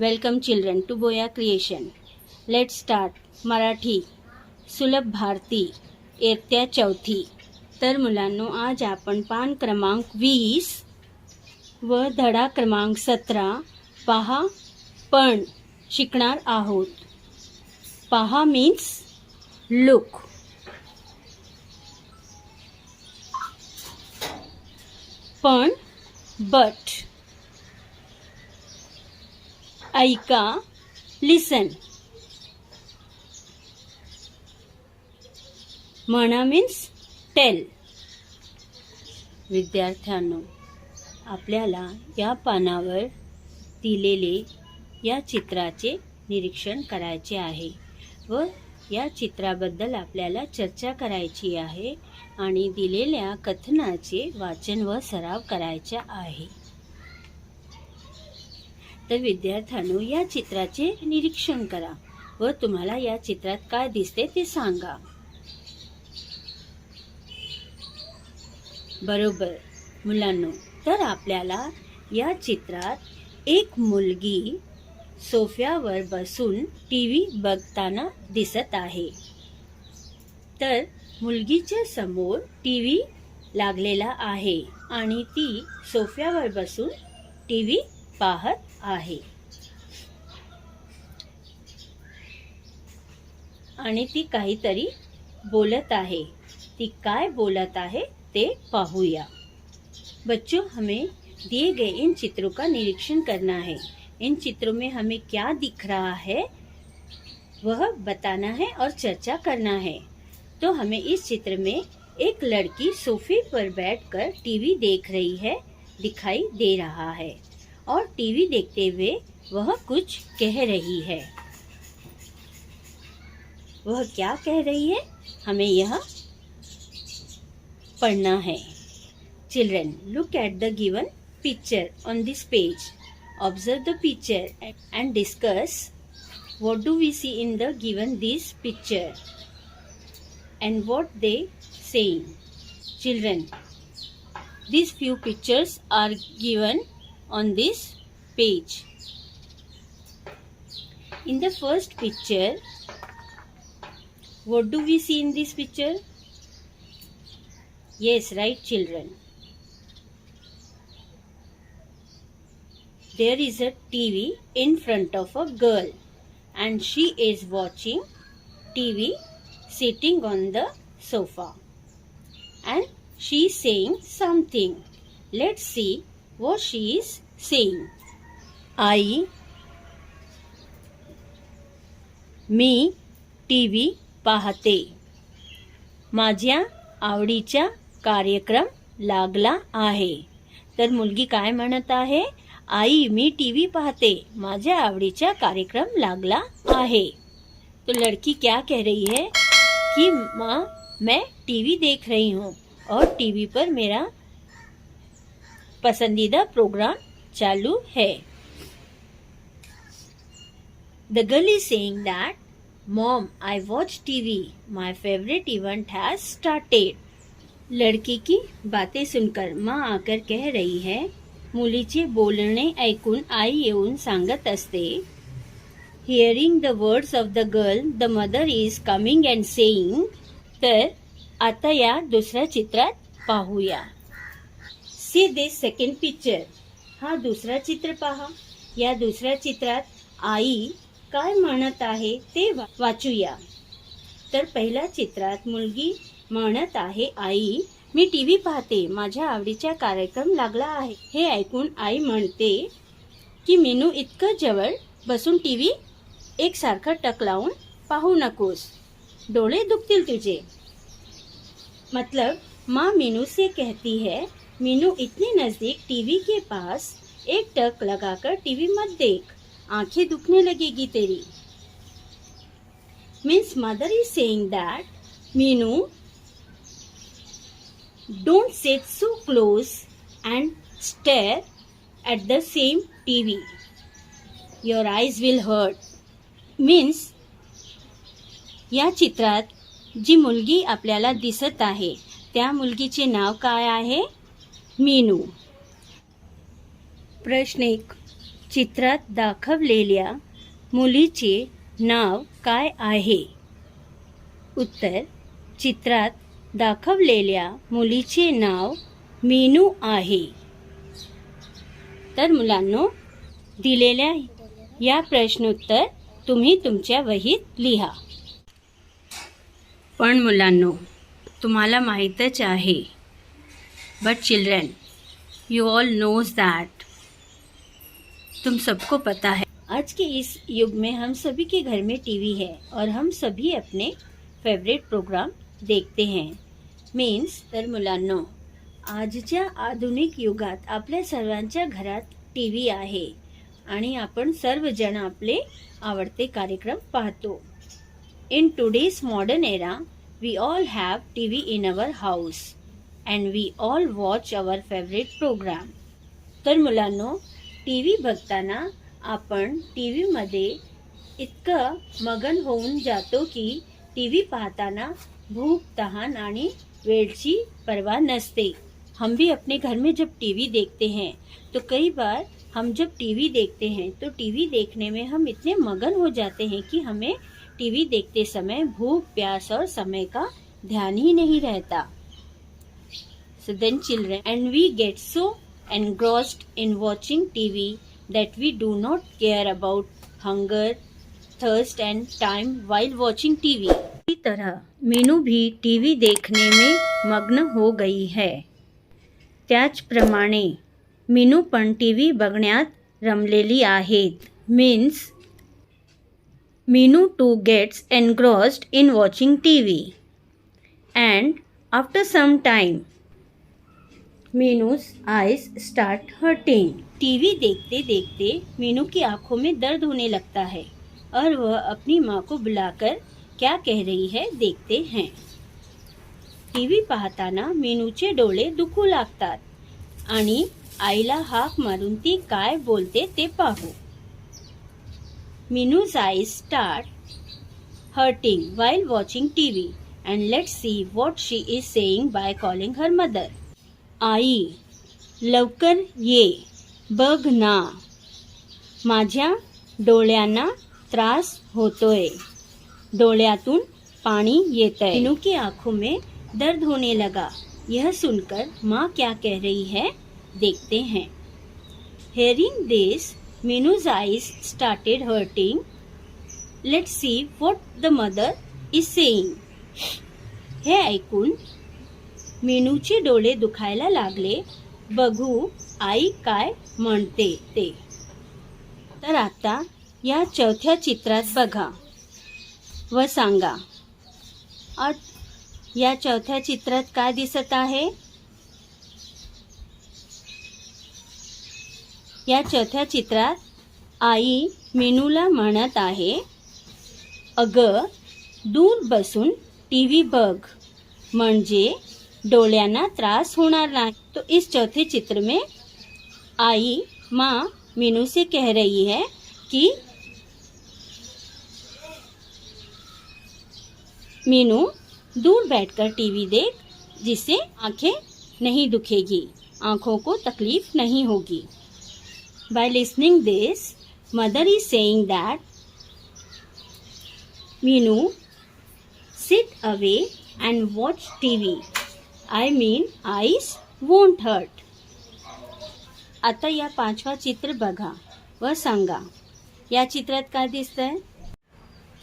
Welcome children to बोया creation. Let's start. Marathi Sulabh Bharati इयत्ता चौथी. तर मुलांनो, आज आपण पान क्रमांक 20 व धडा क्रमांक 17 पहा पण शिकणार आहोत. पहा मीन्स लुक. पण बट. ऐका लिसन. म्हणा मीन्स टेल. विद्यार्थ्यांनो, आपल्याला या पानावर दिलेले या चित्राचे निरीक्षण करायचे आहे व या चित्राबद्दल आपल्याला चर्चा करायची आहे आणि दिलेल्या कथनाचे वाचन व सराव करायचा आहे. तर विद्यार्थ्यांनो, या चित्राचे निरीक्षण करा व तुम्हाला या चित्रात काय दिसते ते सांगा. बरोबर मुलांनो, तर आपल्याला या चित्रात एक मुलगी सोफ्यावर बसून टीव्ही बघताना दिसत आहे. तर मुलगीच्या समोर टीव्ही लागलेला आहे आणि ती सोफ्यावर बसून टीव्ही पाहत आहे. आणि ती काहीतरी बोलत आहे. ती काय बोलत आहे ते पाहूया. बच्चों, हमें दिए गए इन चित्रों का निरीक्षण करना है. इन चित्रों में हमें क्या दिख रहा है वह बताना है और चर्चा करना है. तो हमें इस चित्र में एक लड़की सोफे पर बैठकर टीवी देख रही है दिखाई दे रहा है और टीवी देखते हुए वह कुछ कह रही है. वह क्या कह रही है हमें यह पढ़ना है. Children, look at the given picture on this page. Observe the picture and discuss what do we see in the given this picture and what they saying. Children, these few pictures are given on this page. In the first picture, what do we see in this picture? Yes, right children. There is a TV in front of a girl and she is watching TV sitting on the sofa and she is saying something. Let's see what she is saying. I, me TV पाहते. माझ्या आवडीचा कार्यक्रम लागला आहे. तर मुलगी काय म्हणत आहे? आई, मी टीवी पाहते. माझ्या आवडीचा कार्यक्रम लागला आहे. तो लड़की क्या कह रही है कि माँ, मैं टीवी देख रही हूँ और टीवी पर मेरा पसंदीदा प्रोग्राम चालू है. The girl is saying that, Mom, I watch TV. My favorite event has started. लड़की की बातें सुनकर माँ आकर कह रही है, मुलीचे बोलणे ऐकून आई येऊन सांगत असते. Hearing the words of the girl, the mother is coming and saying. तर आता या दुसऱ्या चित्रात पाहूया. See this second picture. हा दुसरा चित्र पहा. या दुसऱ्या चित्रात आई काय म्हणत आहे ते वाचूया. तर पहिल्या चित्रात मुलगी म्हणत आहे, आई, मी टीव्ही पाहते. माझ्या आवडीचा कार्यक्रम लागला आहे. हे ऐकून आई म्हणते की मीनू, इतकं जवळ बसून टीव्ही एकसारखं टक लावून पाहू नकोस. डोळे दुखतील तुझे. मतलब माँ मीनू से कहती है, मीनू, इतने नजदीक टीवी के पास एक टक लगाकर टीवी मत देख, आंखें दुखने लगेगी तेरी. Means mother is saying that, Meenu, don't sit so close and stare at the same TV. Your eyes will hurt. Means या चित्रात जी मुलगी आपल्याला दिसत आहे त्या मुलगीचे नाव काय आहे? मीनू. प्रश्न 1. चित्रात दाखवलेल्या मुलीचे नाव काय आहे? उत्तर, चित्रात दाखवलेल्या मुलीचे नाव मीनू आहे. तर मुलांनो, दिलेल्या या प्रश्नोत्तर तुम्ही तुमच्या वहीत लिहा. पण मुलांनो, तुम्हाला माहीतच आहे, but children, you all knows that, तुम सबको पता है, आज के इस युग में हम सभी के घर में टीवी है और हम सभी अपने फेवरेट प्रोग्राम देखते हैं. मीन्स, तर मुलांनो, आजच्या आधुनिक युगात आपल्या सर्वांच्या घरात टीव्ही आहे आणि आपण सर्वजण आपले आवडते कार्यक्रम पाहतो. In today's modern era, we all have TV in our house and we all watch our favorite program. तर मुलांनो, टीव्ही बघताना आपण टीव्हीमध्ये इतकं मगन होऊन जातो की टीव्ही पाहताना भूख, तहान आणि वेळची परवाह नसते. हम भी अपने घर में जब टीवी देखते हैं तो कई बार हम जब टीवी देखते हैं तो टीवी देखने में हम इतने मगन हो जाते हैं कि हमें टीवी देखते समय भूख, प्यास और समय का ध्यान ही नहीं रहता. So then children, and we get so engrossed in watching TV that we do not care about hunger, thirst and time while watching TV. इसी तरह मीनू भी टीवी देखने में मग्न हो गई है. त्याचप्रमाणे मीनू पण टीव्ही बघण्यात रमलेली आहेत. Means, Minu too gets engrossed in watching TV. And after some time, Minu's eyes start hurting. TV देखते देखते मीनू की आंखों में दर्द होने लगता है और वह अपनी माँ को बुलाकर क्या कह रही है देखते हैं. टीवी पाहताना मीनूचे डोळे दुखू लागतात आणि आईला हाक मारून ती काय बोलते ते पाहू. Minu's eyes start hurting while watching TV, and let's see what she is saying by calling her mother. आई, लवकर ये, बघ ना, माझ्या डोळ्यांना त्रास होतोय, डोळ्यातून पाणी येतंय. मीनू की आंखों में दर्द होने लगा. यह सुनकर माँ क्या कह रही है देखते हैं. Hearing this, Minu's eyes started hurting. Let's see what the mother is saying. हे ऐकून मीनूचे डोळे दुखायला लागले. बघू आई काय म्हणते ते. तर आता या चौथ्या चित्रात बघा व सांगा. या चौथ्या चित्रात काय दिसत आहे? या चौथ्या चित्रात आई मीनूला म्हणत आहे, अगं दूर बसून टीव्ही बघ म्हणजे डोळ्यांना त्रास होणार नाही. तो इस चौथे चित्र में आई माँ मीनू से कह रही है कि मीनू दूर बैठकर टीवी देख, जिससे आंखें नहीं दुखेगी, आंखों को तकलीफ नहीं होगी. By listening this, mother is saying that Minu, sit away and watch TV. I mean, eyes won't hurt. आता या पाचवा चित्र बघा व सांगा. या चित्रात काय दिसतंय?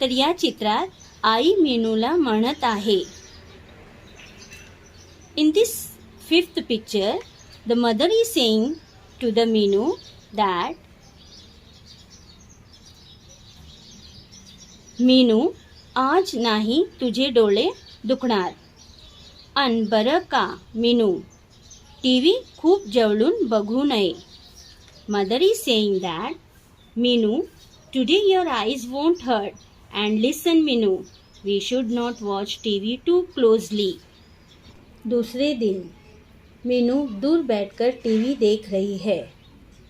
तर या चित्रात आई मीनूला म्हणत आहे. In this fifth picture, the mother is saying to the Minu that Meenu, आज नाही तुझे डोळे दुखणार. अन बरं का मीनू, टीव्ही खूप जवळून बघू नये. Mother is saying that Meenu, today your eyes won't hurt. And listen Meenu, we should not watch TV too closely. दूसरे दिन मीनू दूर बैठकर टीवी देख रही है.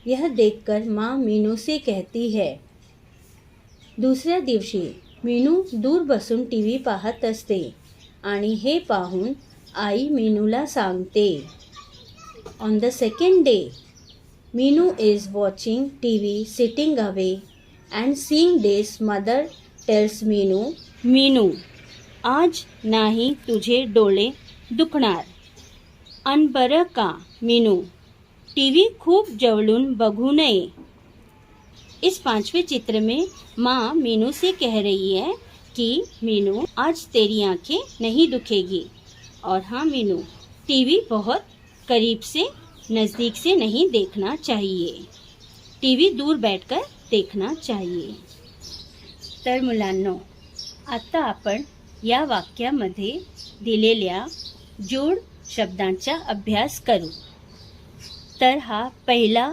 यह देखकर माँ मीनू से कहती है. दुसऱ्या दिवशी मीनू दूर बसून टीव्ही पाहत असते आणि हे पाहून आई मीनूला सांगते. On the second day Meenu is watching TV sitting away and seeing this mother tells Meenu, Meenu, आज नाही तुझे डोळे दुखणार. अन बरं का मीनू, टीवी खूप जवळून बघू नये. इस 5वें चित्र में माँ मीनू से कह रही है कि मीनू आज तेरी आंखें नहीं दुखेगी. और हाँ मीनू, टीवी बहुत करीब से नज़दीक से नहीं देखना चाहिए. टीवी दूर बैठकर देखना चाहिए. तर मुलांनो, आता आपण या वाक्यामध्ये दिलेल्या जोड शब्दांचा अभ्यास करू. तर हा पहिला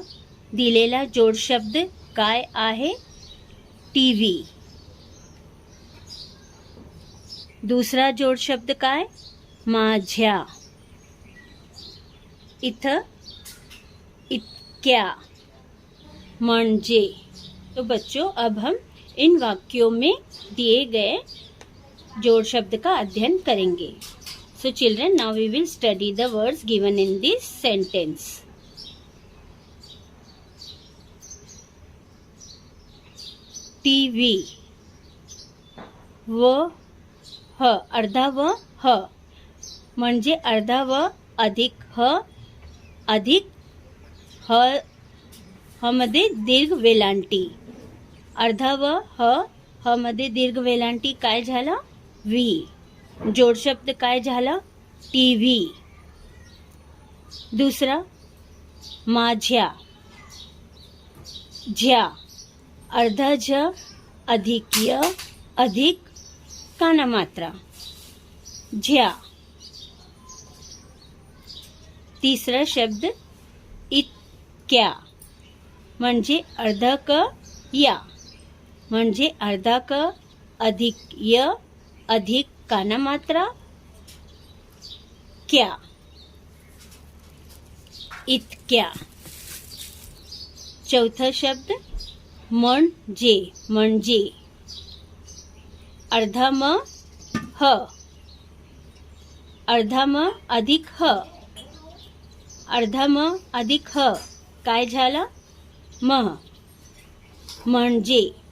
दिलेला जोड शब्द काय आहे? टीव्ही. दुसरा जोड शब्द काय? माझ्या. इथं इतक्या म्हणजे. तो बच्चों, अब हम इन वाक्यों में दिए गए जोड़ शब्द का अध्ययन करेंगे. So children, now we will study the words given in this sentence. TV. व ह, अर्धा व ह म्हणजे अर्धा व अधिक ह अधिक ह, ह मध्ये दीर्घ वेलांटी. अर्धा व ह मध्ये दीर्घ वेलांटी काय झाला? व्ही. जोड शब्द काय झाला? टीव्ही. दुसरा माझ्या. ज्या. अर्धा झ अधिक य अधिक कानामात्रा. ज्या. तिसरा शब्द इतक्या म्हणजे अर्धा क या म्हणजे अर्धा क अधिक य अधिक कानामात्रा क्या. इतक्या. चौथा शब्द म्हणजे. म्हणजे अर्धा म ह. अर्धा म अधिक ह. अर्धा म अधिक ह काय झाला? म. म्हणजे.